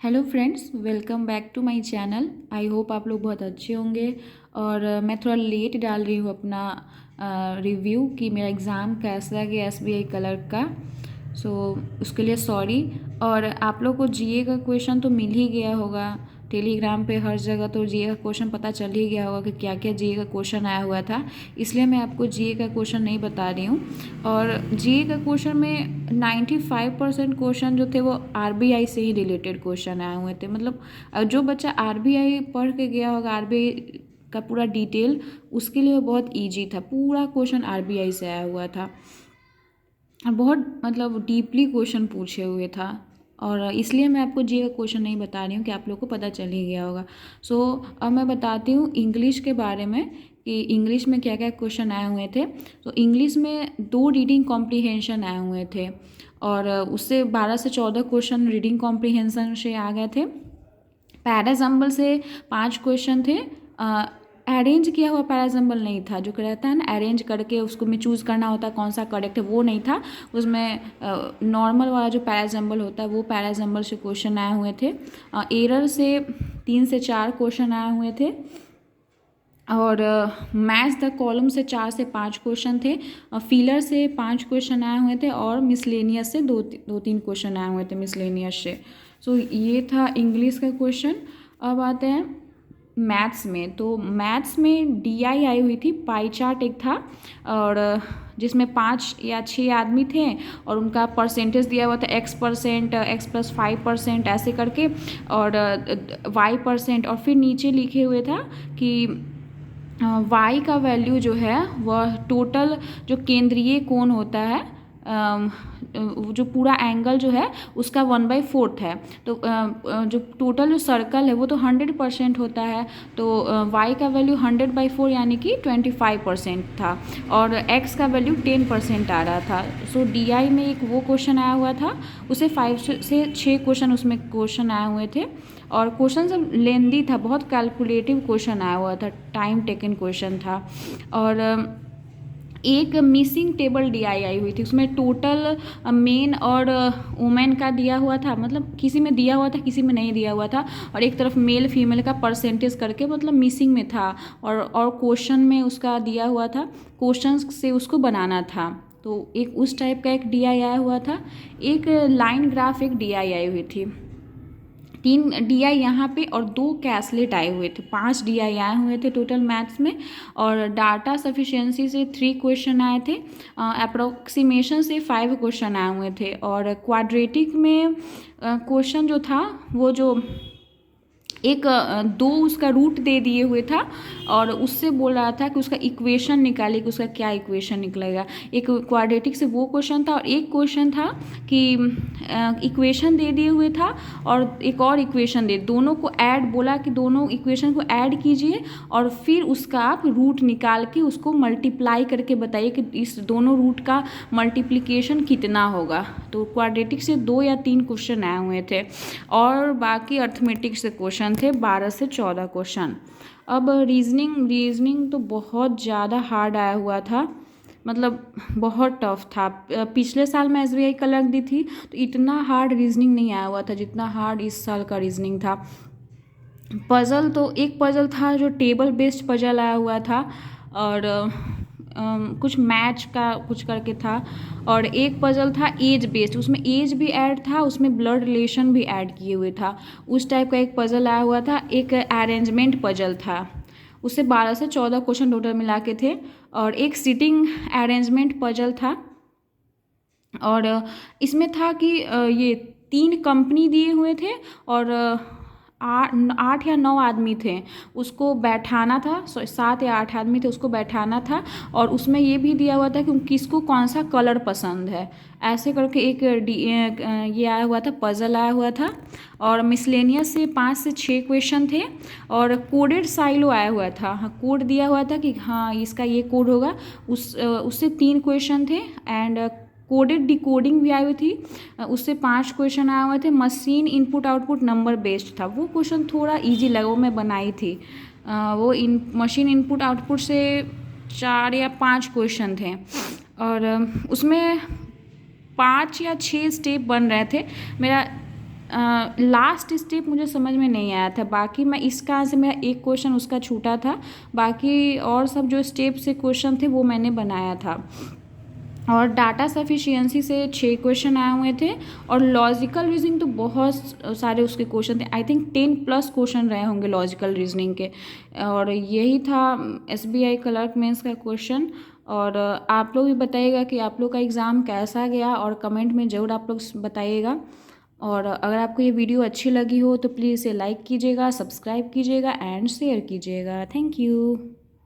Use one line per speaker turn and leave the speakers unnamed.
Hello friends, welcome back to my channel. I hope आप लोग बहुत अच्छे होंगे। और मैं थोड़ा लेट डाल रही हूँ अपना रिव्यू कि मेरा एग्ज़ाम कैसा गया एसबीआई क्लर्क का। सो उसके लिए सॉरी। और आप लोग को जीए का क्वेश्चन तो मिल ही गया होगा, टेलीग्राम पे हर जगह तो जीए का क्वेश्चन पता चल ही गया होगा कि क्या क्या जीए का क्वेश्चन आया हुआ था। इसलिए मैं आपको जीए का क्वेश्चन नहीं बता रही हूँ। और जीए का क्वेश्चन में 95% क्वेश्चन जो थे वो आरबीआई से ही रिलेटेड क्वेश्चन आए हुए थे। मतलब जो बच्चा आरबीआई पढ़ के गया होगा, आरबीआई का पूरा डिटेल, उसके लिए वो बहुत ईजी था। पूरा क्वेश्चन आरबीआई से आया हुआ था और बहुत मतलब डीपली क्वेश्चन पूछे हुए था। और इसलिए मैं आपको जी का क्वेश्चन नहीं बता रही हूँ कि आप लोग को पता चल ही गया होगा। सो अब मैं बताती हूँ इंग्लिश के बारे में कि इंग्लिश में क्या क्या क्वेश्चन आए हुए थे। तो इंग्लिश में 2 रीडिंग कॉम्प्रीहेंशन आए हुए थे और उससे 12 से 14 क्वेश्चन रीडिंग कॉम्प्रीहेंशन से आ गए थे। पैराजम्बल से 5 क्वेश्चन थे। अरेंज किया हुआ पैराजम्बल नहीं था, जो रहता है ना अरेंज करके उसको में चूज़ करना होता है कौन सा करेक्ट है, वो नहीं था। उसमें नॉर्मल वाला जो पैराजम्बल होता है वो पैराजम्बल से क्वेश्चन आए हुए थे। एरर से 3 से 4 क्वेश्चन आए हुए थे। और मैच द कॉलम से 4 से 5 क्वेश्चन थे। फिलर से 5 क्वेश्चन आए हुए थे और मिसलेनियस से दो तीन क्वेश्चन आए हुए थे मिसलेनियस से। सो ये था इंग्लिश का क्वेश्चन। अब आते हैं मैथ्स में। तो मैथ्स में डीआई आई हुई थी, पाई चार्ट एक था और जिसमें 5 या 6 आदमी थे और उनका परसेंटेज दिया हुआ था x%, x+5% ऐसे करके और y%। और फिर नीचे लिखे हुए था कि वाई का वैल्यू जो है वह टोटल जो केंद्रीय कोण होता है, जो पूरा एंगल जो है उसका 1/4 है। तो जो टोटल जो सर्कल है वो तो 100% होता है। तो y का वैल्यू 100/4 यानी कि 25% था और x का वैल्यू 10% आ रहा था। सो DI में एक वो क्वेश्चन आया हुआ था, उसे 5 से 6 क्वेश्चन उसमें क्वेश्चन आए हुए थे और क्वेश्चन सब लेंदी था, बहुत कैलकुलेटिव क्वेश्चन आया हुआ था, टाइम टेकन क्वेश्चन था। और एक मिसिंग टेबल डीआई आई हुई थी, उसमें टोटल मेन और वुमेन का दिया हुआ था, मतलब किसी में दिया हुआ था किसी में नहीं दिया हुआ था और एक तरफ मेल फीमेल का परसेंटेज करके मतलब मिसिंग में था और क्वेश्चन में उसका दिया हुआ था, क्वेश्चन से उसको बनाना था। तो एक उस टाइप का एक डीआई आया हुआ था। एक लाइन ग्राफ एक डीआई आई हुई थी। 3 डीआई यहाँ पे और 2 कैसलेट आए हुए थे। 5 डीआई आए हुए थे टोटल मैथ्स में। और डाटा सफिशिएंसी से 3 क्वेश्चन आए थे। अप्रोक्सीमेशन से 5 क्वेश्चन आए हुए थे और क्वाड्रेटिक में क्वेश्चन जो था वो जो एक 2 उसका रूट दे दिए हुए था और उससे बोल रहा था कि उसका इक्वेशन निकालिए कि उसका क्या इक्वेशन निकलेगा। एक क्वाड्रेटिक से वो क्वेश्चन था और एक क्वेश्चन था कि इक्वेशन दे दिए हुए था और एक और इक्वेशन दोनों को ऐड बोला कि दोनों इक्वेशन को ऐड कीजिए और फिर उसका आप रूट निकाल के उसको मल्टीप्लाई करके बताइए कि इस दोनों रूट का मल्टीप्लिकेशन कितना होगा। तो क्वाड्रेटिक से 2 या 3 क्वेश्चन आए हुए थे और बाकी अर्थमेटिक से क्वेश्चन थे 12 से 14 क्वेश्चन। अब रीजनिंग तो बहुत ज़्यादा हार्ड आया हुआ था, मतलब बहुत टफ था। पिछले साल मैं एसबीआई क्लर्क दी थी तो इतना हार्ड रीजनिंग नहीं आया हुआ था जितना हार्ड इस साल का रीजनिंग था। पज़ल तो एक पज़ल था जो टेबल बेस्ड पज़ल आया हुआ था और कुछ मैच का कुछ करके था और एक पज़ल था एज बेस्ड, उसमें एज भी ऐड था, उसमें ब्लड रिलेशन भी ऐड किए हुए था। उस टाइप का एक पज़ल आया हुआ था। एक अरेंजमेंट पज़ल था, उससे 12 से 14 क्वेश्चन टोटल मिला के थे और एक सिटिंग अरेंजमेंट पज़ल था। और इसमें था कि ये 3 कंपनी दिए हुए थे और 8 या 9 आदमी थे, उसको बैठाना था। 7 या 8 आदमी थे, उसको बैठाना था और उसमें ये भी दिया हुआ था कि किसको कौन सा कलर पसंद है, ऐसे करके एक ये आया हुआ था, पज़ल आया हुआ था। और मिसलेनियस से 5 से 6 क्वेश्चन थे और कोडेड साइलो आया हुआ था। हाँ, कोड दिया हुआ था कि हाँ इसका ये कोड होगा, उससे 3 क्वेश्चन थे। एंड कोडेड डिकोडिंग भी आई हुई थी, उससे 5 क्वेश्चन आए हुए थे। Machine input output number based था, वो क्वेश्चन थोड़ा इजी लगा, वो मैं बनाई थी। वो मशीन इनपुट आउटपुट से 4 या 5 क्वेश्चन थे और उसमें 5 या 6 स्टेप बन रहे थे। मेरा लास्ट स्टेप मुझे समझ में नहीं आया था। बाकी मैं इसका आंसर, मेरा एक क्वेश्चन उसका छूटा था, बाकी और सब जो स्टेप से क्वेश्चन थे वो मैंने बनाया था। और डाटा सफिशिएंसी से 6 क्वेश्चन आए हुए थे, और लॉजिकल रीजनिंग तो बहुत सारे उसके क्वेश्चन थे। आई थिंक 10+ क्वेश्चन रहे होंगे लॉजिकल रीजनिंग के। और यही था SBI क्लर्क मेंस का क्वेश्चन। और आप लोग भी बताइएगा कि आप लोग का एग्ज़ाम कैसा गया, और कमेंट में ज़रूर आप लोग बताइएगा। और अगर आपको ये वीडियो अच्छी लगी हो तो प्लीज़ इसे लाइक कीजिएगा, सब्सक्राइब कीजिएगा एंड शेयर कीजिएगा। Thank you.